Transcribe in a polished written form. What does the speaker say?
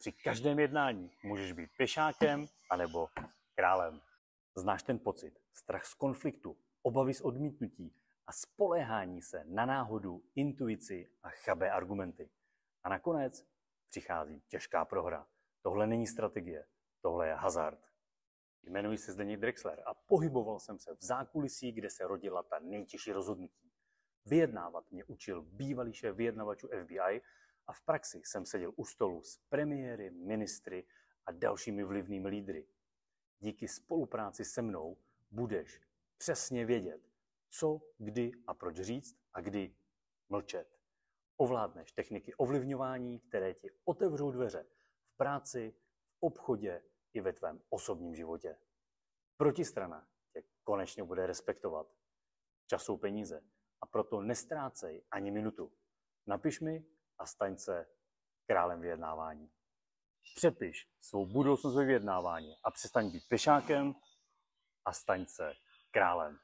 Při každém jednání můžeš být pěšákem anebo králem. Znáš ten pocit, strach z konfliktu, obavy z odmítnutí a spoléhání se na náhodu, intuici a chabé argumenty. A nakonec přichází těžká prohra. Tohle není strategie, tohle je hazard. Jmenuji se Zdeněk Drexler a pohyboval jsem se v zákulisí, kde se rodila ta nejtěžší rozhodnutí. Vyjednávat mě učil bývalý šéf vyjednavačů FBI a v praxi jsem seděl u stolu s premiéry, ministry a dalšími vlivnými lídry. Díky spolupráci se mnou budeš přesně vědět, co, kdy a proč říct a kdy mlčet. Ovládneš techniky ovlivňování, které ti otevřou dveře v práci, v obchodě i ve tvém osobním životě. Protistrana tě konečně bude respektovat. Čas jsou peníze a proto nestrácej ani minutu. Napiš mi a staň se králem vyjednávání. Přepiš svou budoucnost ve vyjednávání a přestaň být pěšákem a staň se králem.